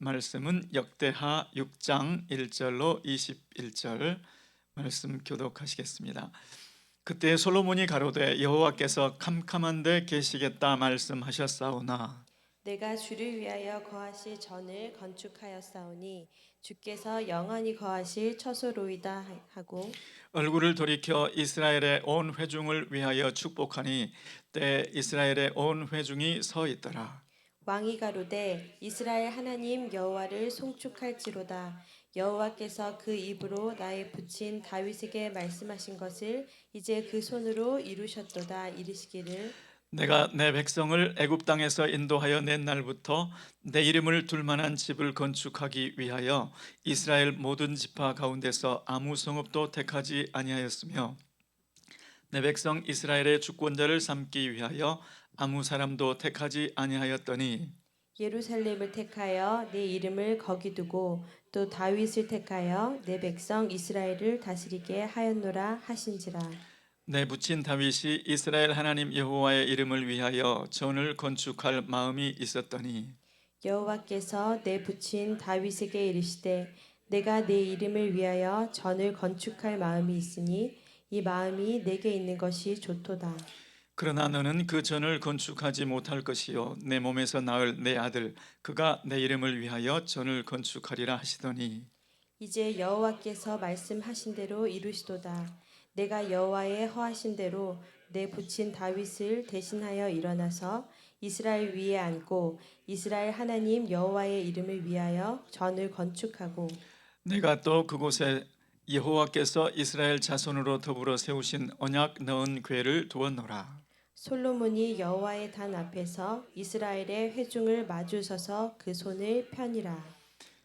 말씀은 역대하 6장 1절로 21절 말씀 교독하시겠습니다. 그때 솔로몬이 가로되 여호와께서 캄캄한데 계시겠다 말씀하셨사오나 내가 주를 위하여 거하실 전을 건축하였사오니 주께서 영원히 거하실 처소로이다 하고 얼굴을 돌이켜 이스라엘의 온 회중을 위하여 축복하니 때 이스라엘의 온 회중이 서 있더라. 왕이 가로되 이스라엘 하나님 여호와를 송축할지로다. 여호와께서 그 입으로 나의 부친 다윗에게 말씀하신 것을 이제 그 손으로 이루셨도다. 이르시기를 내가 내 백성을 애굽 땅에서 인도하여 낸 날부터 내 이름을 둘 만한 집을 건축하기 위하여 이스라엘 모든 지파 가운데서 아무 성읍도 택하지 아니하였으며 내 백성 이스라엘의 주권자를 삼기 위하여 아무 사람도 택하지 아니하였더니 예루살렘을 택하여 내 이름을 거기 두고 또 다윗을 택하여 내 백성 이스라엘을 다스리게 하였노라 하신지라. 내 부친 다윗이 이스라엘 하나님 여호와의 이름을 위하여 전을 건축할 마음이 있었더니 여호와께서 내 부친 다윗에게 이르시되 내가 내 이름을 위하여 전을 건축할 마음이 있으니 이 마음이 내게 있는 것이 좋도다. 그러나 너는 그 전을 건축하지 못할 것이요 내 몸에서 낳을 내 아들 그가 내 이름을 위하여 전을 건축하리라 하시더니 이제 여호와께서 말씀하신 대로 이루시도다. 내가 여호와의 허하신 대로 내 부친 다윗을 대신하여 일어나서 이스라엘 위에 앉고 이스라엘 하나님 여호와의 이름을 위하여 전을 건축하고 내가 또 그곳에 여호와께서 이스라엘 자손으로 더불어 세우신 언약 넣은 궤를 두었노라. 솔로몬이 여호와의 단 앞에서 이스라엘의 회중을 마주 서서 그 손을 펴니라.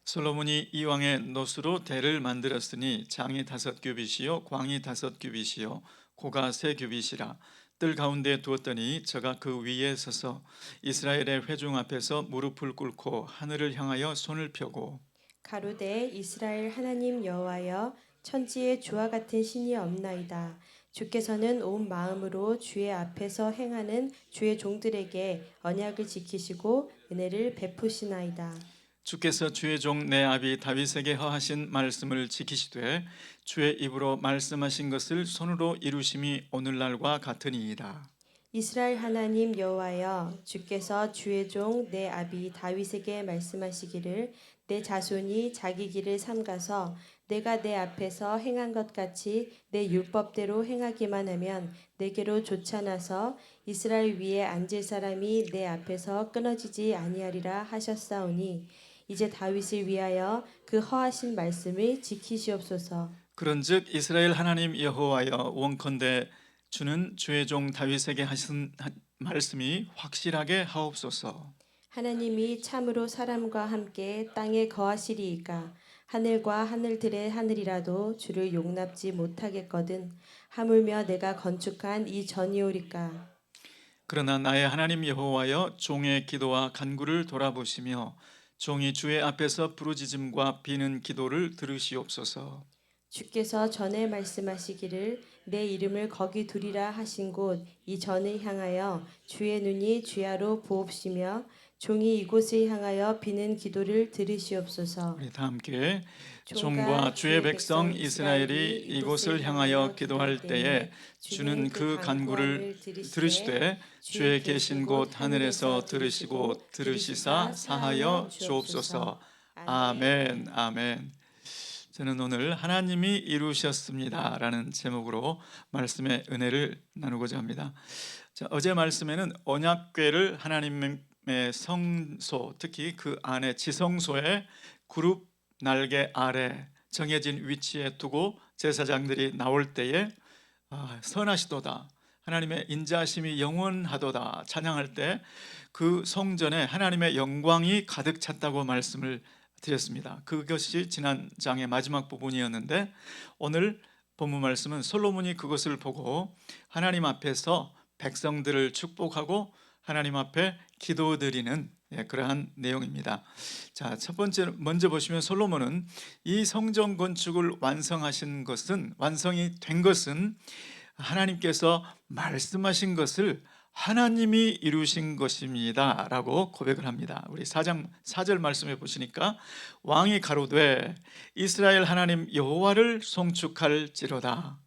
솔로몬이 이왕의 노수로 대를 만들었으니 장이 5규빗이요 광이 5규빗이요 고가 3규빗이라. 뜰 가운데 두었더니 저가 그 위에 서서 이스라엘의 회중 앞에서 무릎을 꿇고 하늘을 향하여 손을 펴고 가로되 이스라엘 하나님 여호와여 천지에 주와 같은 신이 없나이다. 주께서는 온 마음으로 주의 앞에서 행하는 주의 종들에게 언약을 지키시고 은혜를 베푸시나이다. 주께서 주의 종 내 아비 다윗에게 허하신 말씀을 지키시되 주의 입으로 말씀하신 것을 손으로 이루심이 오늘날과 같으니이다. 이스라엘 하나님 여호와여 주께서 주의 종 내 아비 다윗에게 말씀하시기를 내 자손이 자기 길을 삼가서 내가 내 앞에서 행한 것 같이 내 율법대로 행하기만 하면 내게로 쫓아나서 이스라엘 위에 앉을 사람이 내 앞에서 끊어지지 아니하리라 하셨사오니 이제 다윗을 위하여 그 허하신 말씀을 지키시옵소서. 그런즉 이스라엘 하나님 여호와여 원컨대 주는 주의 종 다윗에게 하신 말씀이 확실하게 하옵소서. 하나님이 참으로 사람과 함께 땅에 거하시리이까 하늘과 하늘들의 하늘이라도 주를 용납지 못하겠거든 하물며 내가 건축한 이 전이오리까. 그러나 나의 하나님 여호와여 종의 기도와 간구를 돌아보시며 종이 주의 앞에서 부르짖음과 비는 기도를 들으시옵소서. 주께서 전에 말씀하시기를 내 이름을 거기 두리라 하신 곳 이 전을 향하여 주의 눈이 주야로 보옵시며 종이 이곳을 향하여 비는 기도를 들으시옵소서. 우리 다 함께 종과 종과 주의 백성 이스라엘이 이곳을 향하여 기도할 때에 주는 그 간구를 들으시되 주의 계신 곳 하늘에서 들으시고 들으시사 사하여 주옵소서. 아멘. 아멘. 저는 오늘 하나님이 이루셨습니다 라는 제목으로 말씀의 은혜를 나누고자 합니다. 자, 어제 말씀에는 언약궤를 하나님의 성소, 특히 그 안에 지성소의 그룹 날개 아래 정해진 위치에 두고 제사장들이 나올 때에 선하시도다, 하나님의 인자하심이 영원하도다 찬양할 때 그 성전에 하나님의 영광이 가득 찼다고 말씀을 드렸습니다. 그것이 지난 장의 마지막 부분이었는데 오늘 본문 말씀은 솔로몬이 그것을 보고 하나님 앞에서 백성들을 축복하고 하나님 앞에 기도드리는 그러한 내용입니다. 자, 첫 번째 먼저 보시면 솔로몬은 이 성전 건축을 완성이 된 것은 하나님께서 말씀하신 것을 하나님이 이루신 것입니다 라고 고백을 합니다. 우리 4장 4절 말씀해 보시니까 왕이 가로되 이스라엘 하나님 여호와를 송축할지로다.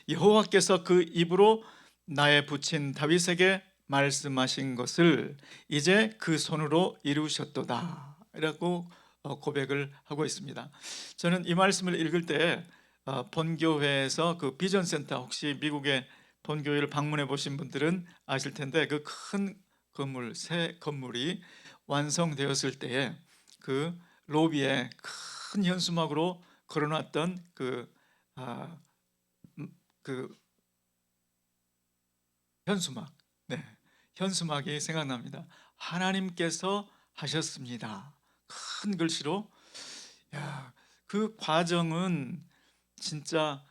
여호와께서 그 입으로 나의 부친 다윗에게 말씀하신 것을 이제 그 손으로 이루셨도다 라고 고백을 하고 있습니다. 저는 이 말씀을 읽을 때 본교회에서 그 비전센터, 혹시 미국의 본교회를 방문해 보신 분들은 아실 텐데 그 큰 건물, 새 건물이 완성되었을 때에 그 로비에 큰 현수막으로 걸어놨던 그 현수막, 네, 현수막이 생각납니다. 하나님께서 하셨습니다. 큰 글씨로. 야, 그 과정은 진짜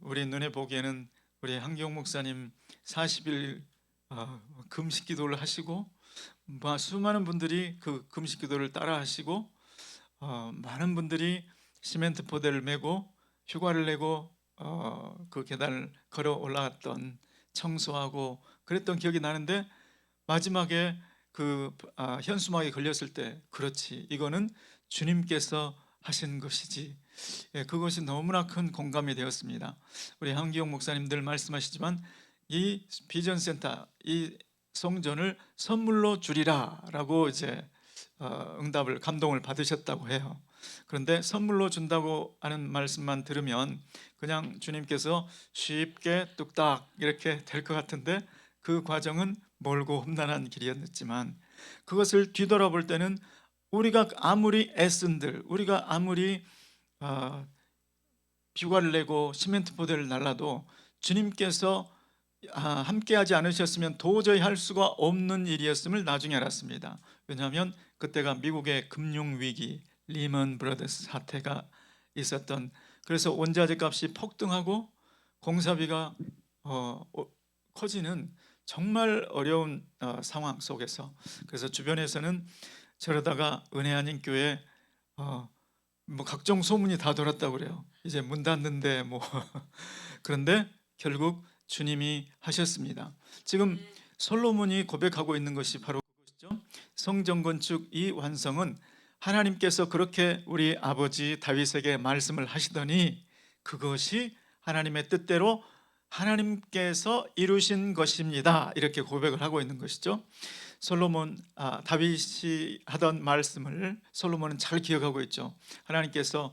우리 눈에 보기에는 우리 한기용 목사님 40일 금식 기도를 하시고 수많은 분들이 그 금식 기도를 따라 하시고 많은 분들이 시멘트 포대를 메고 휴가를 내고 그 계단을 걸어 올라갔던, 청소하고 그랬던 기억이 나는데 마지막에 그 현수막에 걸렸을 때 그렇지, 이거는 주님께서 하신 것이지. 예, 그것이 너무나 큰 공감이 되었습니다. 우리 한기용 목사님들 말씀하시지만 이 비전센터, 이 성전을 선물로 주리라 라고 이제 응답을, 감동을 받으셨다고 해요. 그런데 선물로 준다고 하는 말씀만 들으면 그냥 주님께서 쉽게 뚝딱 이렇게 될 것 같은데 그 과정은 멀고 험난한 길이었지만 그것을 뒤돌아볼 때는 우리가 아무리 애쓴들, 우리가 아무리 휴가를 내고 시멘트 포대를 날라도 주님께서 함께하지 않으셨으면 도저히 할 수가 없는 일이었음을 나중에 알았습니다. 왜냐하면 그때가 미국의 금융위기, 리먼 브라더스 사태가 있었던, 그래서 원자재 값이 폭등하고 공사비가 커지는 정말 어려운 상황 속에서, 그래서 주변에서는 저러다가 은혜 아닌 교회 뭐 각종 소문이 다 돌았다고 그래요. 이제 문 닫는데 뭐 그런데 결국 주님이 하셨습니다. 지금 솔로몬이 고백하고 있는 것이 바로 그것이죠. 성전 건축 이 완성은 하나님께서 그렇게 우리 아버지 다윗에게 말씀을 하시더니 그것이 하나님의 뜻대로 하나님께서 이루신 것입니다, 이렇게 고백을 하고 있는 것이죠. 솔로몬, 다윗이 하던 말씀을 솔로몬은 잘 기억하고 있죠. 하나님께서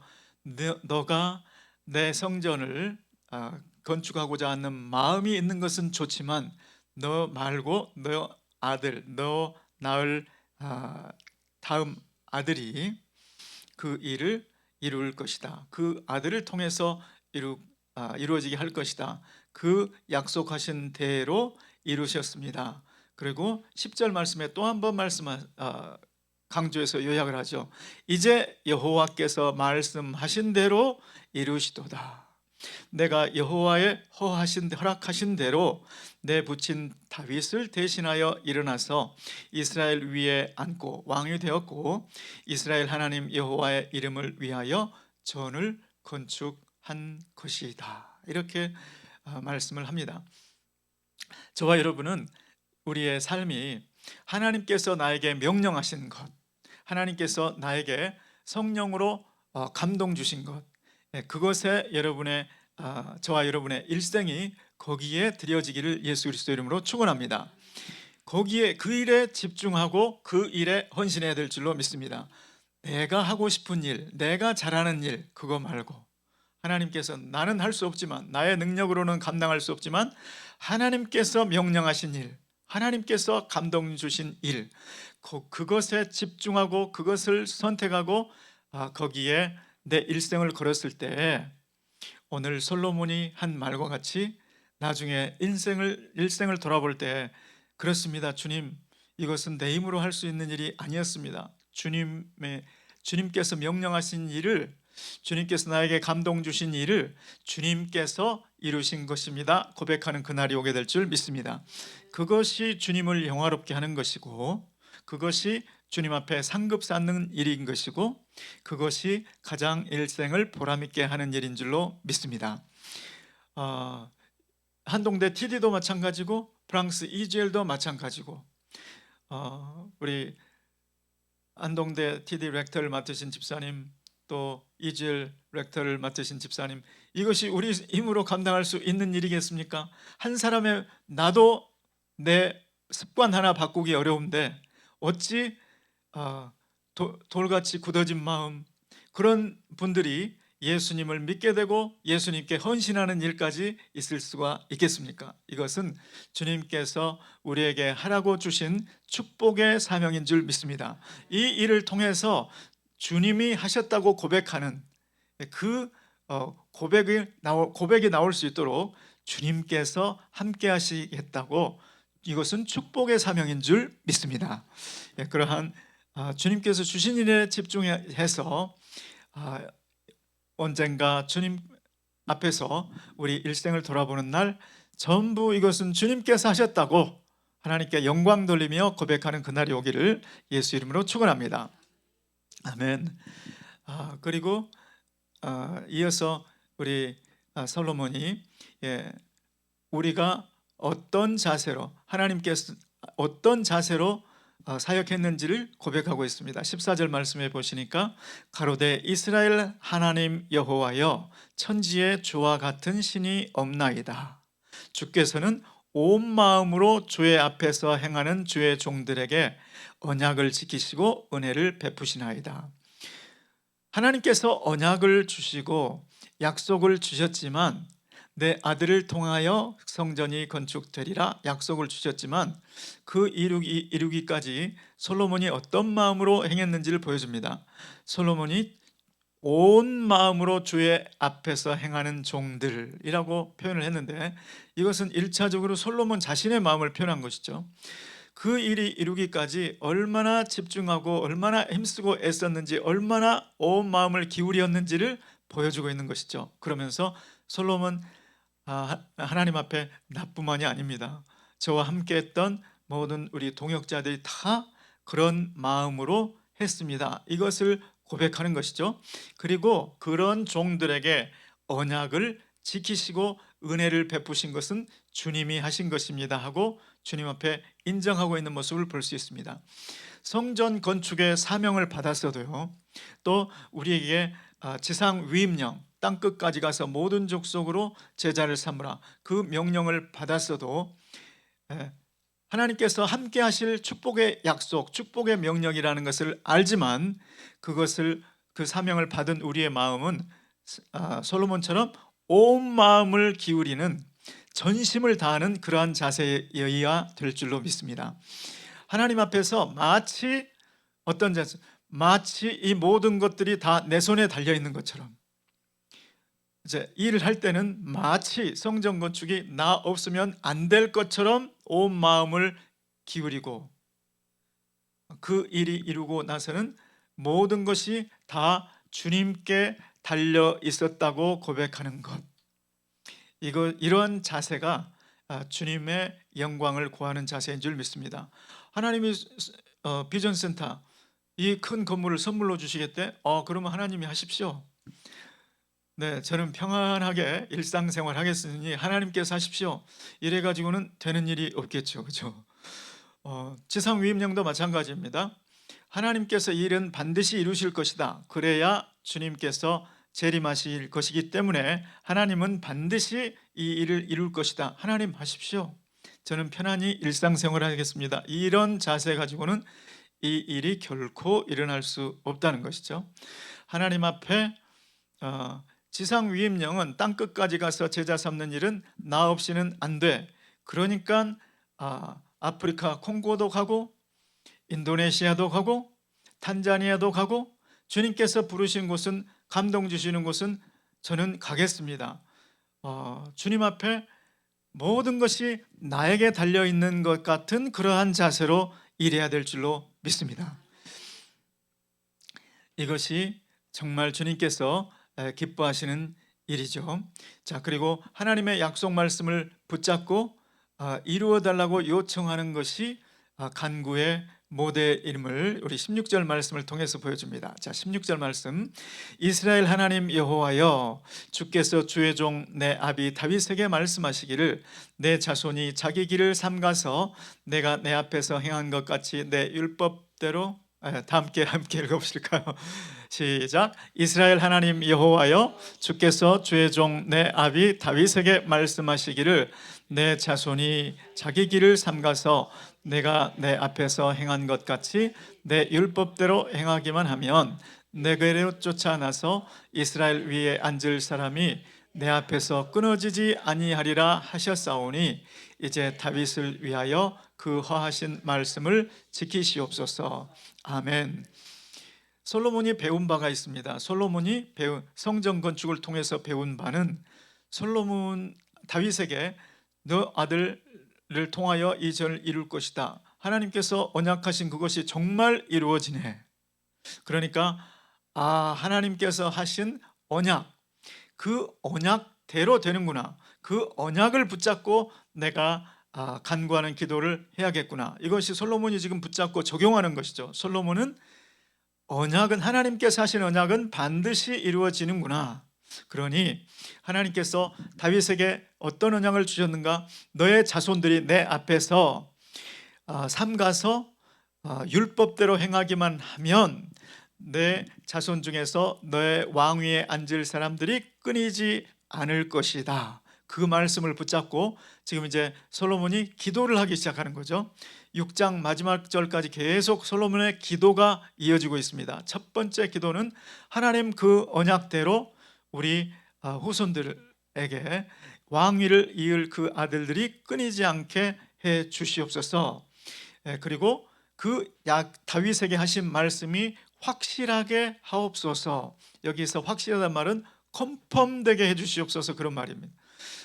너가 내 성전을 건축하고자 하는 마음이 있는 것은 좋지만 너 말고 너 아들, 너 낳을 다음 아들이 그 일을 이룰 것이다. 그 아들을 통해서 이루어지게 할 것이다. 그 약속하신 대로 이루셨습니다. 그리고 10절 말씀에 또 한 번 강조해서 요약을 하죠. 이제 여호와께서 말씀하신 대로 이루시도다. 내가 여호와의 허락하신 대로 내 부친 다윗을 대신하여 일어나서 이스라엘 위에 앉고 왕이 되었고 이스라엘 하나님 여호와의 이름을 위하여 전을 건축한 것이다. 이렇게 말씀을 합니다. 저와 여러분은 우리의 삶이 하나님께서 나에게 명령하신 것, 하나님께서 나에게 성령으로 감동 주신 것, 그것에 저와 여러분의 일생이 거기에 드려지기를 예수 그리스도 이름으로 축원합니다. 거기에, 그 일에 집중하고 그 일에 헌신해야 될 줄로 믿습니다. 내가 하고 싶은 일, 내가 잘하는 일, 그거 말고 하나님께서, 나는 할 수 없지만, 나의 능력으로는 감당할 수 없지만 하나님께서 명령하신 일, 하나님께서 감동 주신 일, 그것에 집중하고 그것을 선택하고 거기에 내 일생을 걸었을 때 오늘 솔로몬이 한 말과 같이 나중에 일생을 돌아볼 때, 그렇습니다, 주님, 이것은 내 힘으로 할 수 있는 일이 아니었습니다. 주님께서 명령하신 일을, 주님께서 나에게 감동 주신 일을 주님께서 이루신 것입니다 고백하는 그날이 오게 될 줄 믿습니다. 그것이 주님을 영화롭게 하는 것이고, 그것이 주님 앞에 상급 쌓는 일인 것이고, 그것이 가장 일생을 보람있게 하는 일인 줄로 믿습니다. 한동대 TD도 마찬가지고 프랑스 이주엘도 마찬가지고, 우리 안동대 TD 렉터를 맡으신 집사님, 또 이주엘 렉터를 맡으신 집사님, 이것이 우리 힘으로 감당할 수 있는 일이겠습니까? 한 사람의, 나도 내 습관 하나 바꾸기 어려운데 어찌 돌같이 굳어진 마음, 그런 분들이 예수님을 믿게 되고 예수님께 헌신하는 일까지 있을 수가 있겠습니까? 이것은 주님께서 우리에게 하라고 주신 축복의 사명인 줄 믿습니다. 이 일을 통해서 주님이 하셨다고 고백하는 그 고백이 나올 수 있도록 주님께서 함께 하시겠다고, 이것은 축복의 사명인 줄 믿습니다. 그러한 주님께서 주신 일에 집중해서 언젠가 주님 앞에서 우리 일생을 돌아보는 날, 전부 이것은 주님께서 하셨다고 하나님께 영광 돌리며 고백하는 그날이 오기를 예수 이름으로 축원합니다. 아멘. 그리고 이어서 우리 솔로몬이 우리가 어떤 자세로, 하나님께서 어떤 자세로 사역했는지를 고백하고 있습니다. 14절 말씀해 보시니까 가로되 이스라엘 하나님 여호와여, 천지에 주와 같은 신이 없나이다. 주께서는 온 마음으로 주의 앞에서 행하는 주의 종들에게 언약을 지키시고 은혜를 베푸시나이다. 하나님께서 언약을 주시고 약속을 주셨지만, 내 아들을 통하여 성전이 건축되리라 약속을 주셨지만, 그 이루기까지 솔로몬이 어떤 마음으로 행했는지를 보여줍니다. 솔로몬이 온 마음으로 주의 앞에서 행하는 종들이라고 표현을 했는데, 이것은 1차적으로 솔로몬 자신의 마음을 표현한 것이죠. 그 일이 이루기까지 얼마나 집중하고 얼마나 힘쓰고 애썼는지, 얼마나 온 마음을 기울였는지를 보여주고 있는 것이죠. 그러면서 솔로몬, 하나님 앞에 나뿐만이 아닙니다. 저와 함께 했던 모든 우리 동역자들이 다 그런 마음으로 했습니다. 이것을 고백하는 것이죠. 그리고 그런 종들에게 언약을 지키시고 은혜를 베푸신 것은 주님이 하신 것입니다 하고 주님 앞에 인정하고 있는 모습을 볼 수 있습니다. 성전 건축의 사명을 받았어도요, 또 우리에게 지상 위임령, 땅끝까지 가서 모든 족속으로 제자를 삼으라, 그 명령을 받았어도 하나님께서 함께 하실 축복의 약속, 축복의 명령이라는 것을 알지만, 그 사명을 받은 우리의 마음은 솔로몬처럼 온 마음을 기울이는, 전심을 다하는 그러한 자세여야 될 줄로 믿습니다. 하나님 앞에서 마치 어떤 자세, 마치 이 모든 것들이 다 내 손에 달려 있는 것처럼, 이제 일을 할 때는 마치 성전 건축이 나 없으면 안 될 것처럼 온 마음을 기울이고, 그 일이 이루고 나서는 모든 것이 다 주님께 달려 있었다고 고백하는 것, 이런 자세가 주님의 영광을 구하는 자세인 줄 믿습니다. 하나님이 비전센터 이 큰 건물을 선물로 주시겠대? 그러면 하나님이 하십시오. 네, 저는 평안하게 일상생활 하겠으니 하나님께서 하십시오. 이래 가지고는 되는 일이 없겠죠, 그렇죠? 지상 위임령도 마찬가지입니다. 하나님께서 이 일은 반드시 이루실 것이다. 그래야 주님께서 재림하실 것이기 때문에 하나님은 반드시 이 일을 이룰 것이다. 하나님 하십시오. 저는 편안히 일상생활 하겠습니다. 이런 자세 가지고는 이 일이 결코 일어날 수 없다는 것이죠. 하나님 앞에 지상 위임령은 땅끝까지 가서 제자 삼는 일은 나 없이는 안 돼. 그러니까 아프리카 콩고도 가고 인도네시아도 가고 탄자니아도 가고, 주님께서 부르신 곳은, 감동 주시는 곳은 저는 가겠습니다. 주님 앞에 모든 것이 나에게 달려있는 것 같은 그러한 자세로 일해야 될 줄로 믿습니다. 이것이 정말 주님께서 기뻐하시는 일이죠. 자, 그리고 하나님의 약속 말씀을 붙잡고 이루어 달라고 요청하는 것이 간구의 모델임을 우리 16절 말씀을 통해서 보여줍니다. 자, 16절 말씀. 이스라엘 하나님 여호와여, 주께서 주의 종 내 아비 다윗에게 말씀하시기를 내 자손이 자기 길을 삼가서 내가 내 앞에서 행한 것 같이 내 율법대로, 다 함께 읽어보실까요? 시작. 이스라엘 하나님 여호와여, 주께서 주의 종 내 아비 다윗에게 말씀하시기를 내 자손이 자기 길을 삼가서 내가 내 앞에서 행한 것 같이 내 율법대로 행하기만 하면 내게로 쫓아나서 이스라엘 위에 앉을 사람이 내 앞에서 끊어지지 아니하리라 하셨사오니 이제 다윗을 위하여 그 허하신 말씀을 지키시옵소서. 아멘. 솔로몬이 배운 바가 있습니다. 솔로몬이 배운 성전 건축을 통해서 배운 바는 솔로몬 다윗에게 너 아들을 통하여 이 전을 이룰 것이다. 하나님께서 언약하신 그것이 정말 이루어지네. 그러니까 하나님께서 하신 언약, 그 언약대로 되는구나. 그 언약을 붙잡고 내가 간구하는 기도를 해야겠구나. 이것이 솔로몬이 지금 붙잡고 적용하는 것이죠. 솔로몬은 언약은, 하나님께서 하신 언약은 반드시 이루어지는구나. 그러니 하나님께서 다윗에게 어떤 언약을 주셨는가? 너의 자손들이 내 앞에서 삼가서 율법대로 행하기만 하면 내 자손 중에서 너의 왕위에 앉을 사람들이 끊이지 않을 것이다. 그 말씀을 붙잡고 지금 이제 솔로몬이 기도를 하기 시작하는 거죠. 6장 마지막 절까지 계속 솔로몬의 기도가 이어지고 있습니다. 첫 번째 기도는 하나님 그 언약대로 우리 후손들에게 왕위를 이을 그 아들들이 끊이지 않게 해 주시옵소서. 그리고 그 다윗에게 하신 말씀이 확실하게 하옵소서. 여기서 확실하다는 말은 컨펌되게 해 주시옵소서, 그런 말입니다.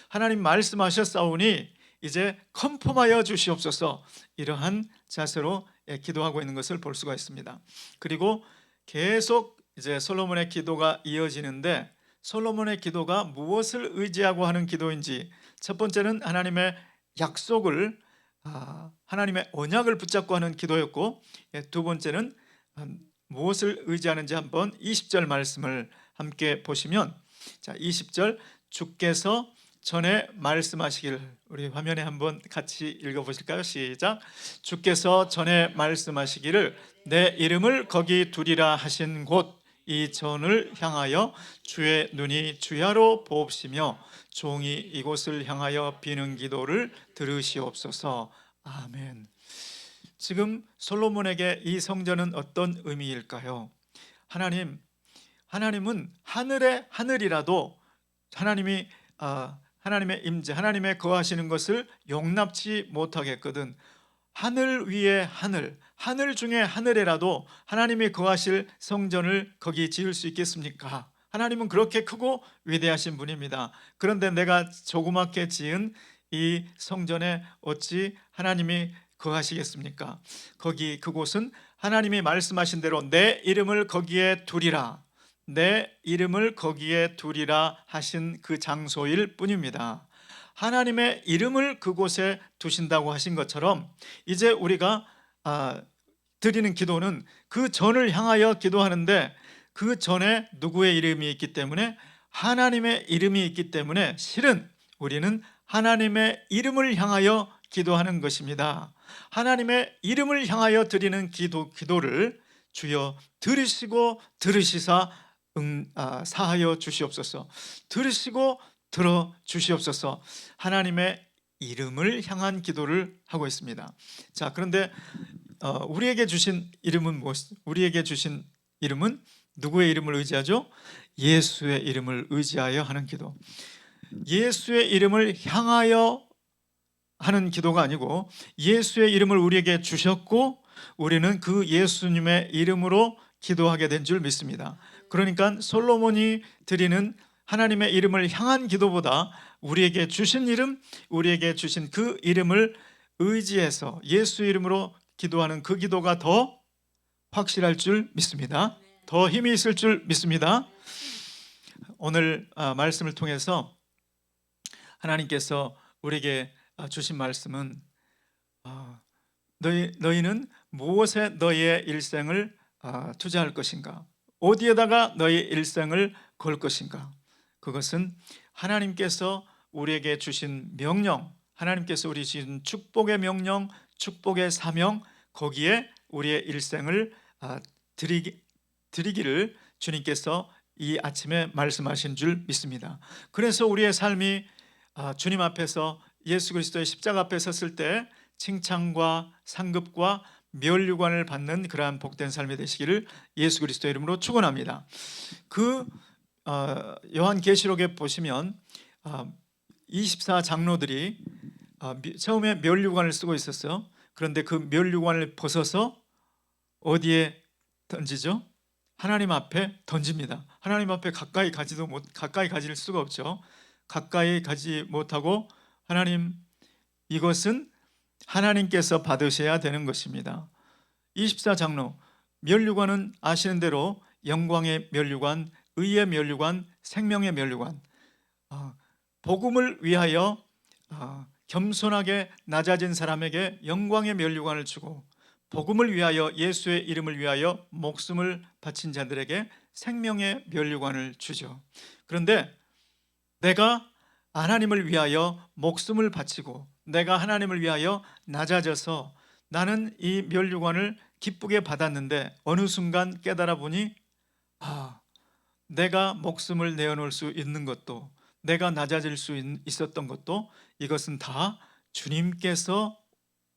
하나님 말씀하셨사오니 이제 컨펌하여 주시옵소서. 이러한 자세로 기도하고 있는 것을 볼 수가 있습니다. 그리고 계속 이제 솔로몬의 기도가 이어지는데 솔로몬의 기도가 무엇을 의지하고 하는 기도인지, 첫 번째는 하나님의 약속을, 하나님의 언약을 붙잡고 하는 기도였고, 두 번째는 무엇을 의지하는지 한번 20절 말씀을 함께 보시면, 자, 20절 주께서 전에 말씀하시기를, 우리 화면에 한번 같이 읽어보실까요? 시작. 주께서 전에 말씀하시기를 내 이름을 거기 두리라 하신 곳 이 전을 향하여 주의 눈이 주야로 보옵시며 종이 이곳을 향하여 비는 기도를 들으시옵소서. 아멘. 지금 솔로몬에게 이 성전은 어떤 의미일까요? 하나님은 하늘의 하늘이라도 하나님의 임재, 하나님의 거하시는 것을 용납치 못하겠거든. 하늘 위에 하늘 중에 하늘에라도 하나님이 거하실 성전을 거기 지을 수 있겠습니까? 하나님은 그렇게 크고 위대하신 분입니다. 그런데 내가 조그맣게 지은 이 성전에 어찌 하나님이 거하시겠습니까? 그곳은 하나님이 말씀하신 대로 내 이름을 거기에 두리라, 내 이름을 거기에 두리라 하신 그 장소일 뿐입니다. 하나님의 이름을 그곳에 두신다고 하신 것처럼 이제 우리가 드리는 기도는 그 전을 향하여 기도하는데, 그 전에 누구의 이름이 있기 때문에, 하나님의 이름이 있기 때문에 실은 우리는 하나님의 이름을 향하여 기도하는 것입니다. 하나님의 이름을 향하여 드리는 기도를 주여 들으시고 들으시사 사하여 주시옵소서. 들으시고 들어 주시옵소서. 하나님의 이름을 향한 기도를 하고 있습니다. 자, 그런데 우리에게 주신 이름은 무엇? 우리에게 주신 이름은 누구의 이름을 의지하죠? 예수의 이름을 의지하여 하는 기도. 예수의 이름을 향하여 하는 기도가 아니고 예수의 이름을 우리에게 주셨고 우리는 그 예수님의 이름으로 기도하게 된 줄 믿습니다. 그러니까 솔로몬이 드리는 하나님의 이름을 향한 기도보다 우리에게 주신 이름, 우리에게 주신 그 이름을 의지해서 예수 이름으로 기도하는 그 기도가 더 확실할 줄 믿습니다. 더 힘이 있을 줄 믿습니다. 오늘 말씀을 통해서 하나님께서 우리에게 주신 말씀은 너희는 무엇에 너희의 일생을 투자할 것인가? 어디에다가 너희의 일생을 걸 것인가? 그것은 하나님께서 우리에게 주신 명령, 하나님께서 우리 주신 축복의 명령, 축복의 사명, 거기에 우리의 일생을 드리기를 주님께서 이 아침에 말씀하신 줄 믿습니다. 그래서 우리의 삶이 주님 앞에서, 예수 그리스도의 십자가 앞에 섰을 때 칭찬과 상급과 면류관을 받는 그러한 복된 삶이 되시기를 예수 그리스도의 이름으로 축원합니다. 그 요한계시록에 보시면 24장로들이 처음에 면류관을 쓰고 있었어요. 그런데 그 면류관을 벗어서 어디에 던지죠? 하나님 앞에 던집니다. 하나님 앞에 가까이 가질 수가 없죠. 가까이 가지 못하고, 하나님, 이것은 하나님께서 받으셔야 되는 것입니다. 24장로, 면류관은 아시는 대로 영광의 면류관, 의의 면류관, 생명의 면류관, 복음을 위하여 겸손하게 낮아진 사람에게 영광의 면류관을 주고, 복음을 위하여, 예수의 이름을 위하여 목숨을 바친 자들에게 생명의 면류관을 주죠. 그런데 내가 하나님을 위하여 목숨을 바치고, 내가 하나님을 위하여 낮아져서 나는 이 면류관을 기쁘게 받았는데, 어느 순간 깨달아 보니 내가 목숨을 내어놓을 수 있는 것도, 내가 낮아질 수 있었던 것도, 이것은 다 주님께서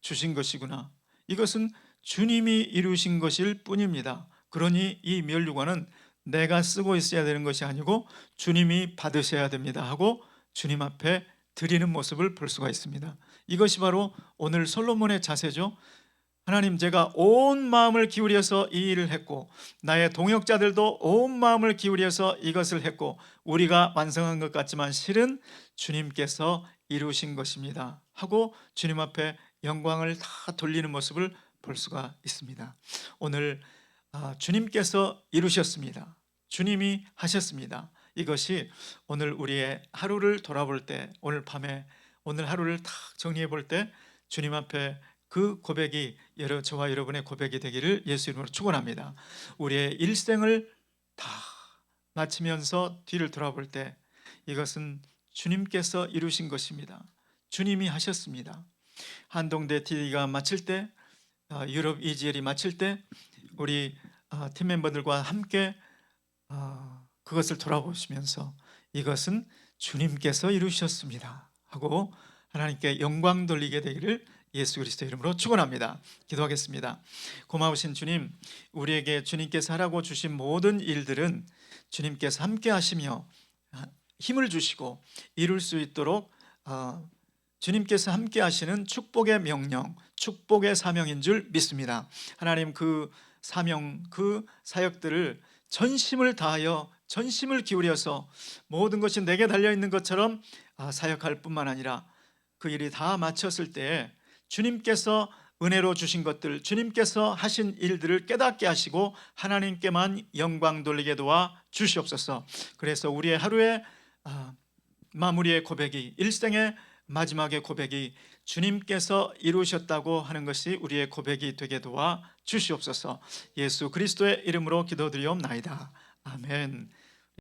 주신 것이구나. 이것은 주님이 이루신 것일 뿐입니다. 그러니 이 면류관은 내가 쓰고 있어야 되는 것이 아니고 주님이 받으셔야 됩니다 하고 주님 앞에 드리는 모습을 볼 수가 있습니다. 이것이 바로 오늘 솔로몬의 자세죠. 하나님, 제가 온 마음을 기울여서 이 일을 했고, 나의 동역자들도 온 마음을 기울여서 이것을 했고, 우리가 완성한 것 같지만 실은 주님께서 이루신 것입니다 하고 주님 앞에 영광을 다 돌리는 모습을 볼 수가 있습니다. 오늘 주님께서 이루셨습니다. 주님이 하셨습니다. 이것이 오늘 우리의 하루를 돌아볼 때, 오늘 밤에 오늘 하루를 딱 정리해 볼 때 주님 앞에 그 고백이 저와 여러분의 고백이 되기를 예수 이름으로 축원합니다. 우리의 일생을 다 마치면서 뒤를 돌아볼 때 이것은 주님께서 이루신 것입니다. 주님이 하셨습니다. 한동대 TD가 마칠 때, 유럽 EGL이 마칠 때 우리 팀 멤버들과 함께 그것을 돌아보시면서 이것은 주님께서 이루셨습니다 하고 하나님께 영광 돌리게 되기를 예수 그리스도 이름으로 축원합니다. 기도하겠습니다. 고마우신 주님, 우리에게 주님께서 하라고 주신 모든 일들은 주님께서 함께 하시며 힘을 주시고 이룰 수 있도록 주님께서 함께 하시는 축복의 명령, 축복의 사명인 줄 믿습니다. 하나님, 그 사명, 그 사역들을 전심을 다하여 전심을 기울여서 모든 것이 내게 달려있는 것처럼 사역할 뿐만 아니라 그 일이 다 마쳤을 때 주님께서 은혜로 주신 것들, 주님께서 하신 일들을 깨닫게 하시고 하나님께만 영광 돌리게 도와 주시옵소서. 그래서 우리의 하루의 마무리의 고백이, 일생의 마지막의 고백이 주님께서 이루셨다고 하는 것이 우리의 고백이 되게 도와 주시옵소서. 예수 그리스도의 이름으로 기도드리옵나이다. 아멘.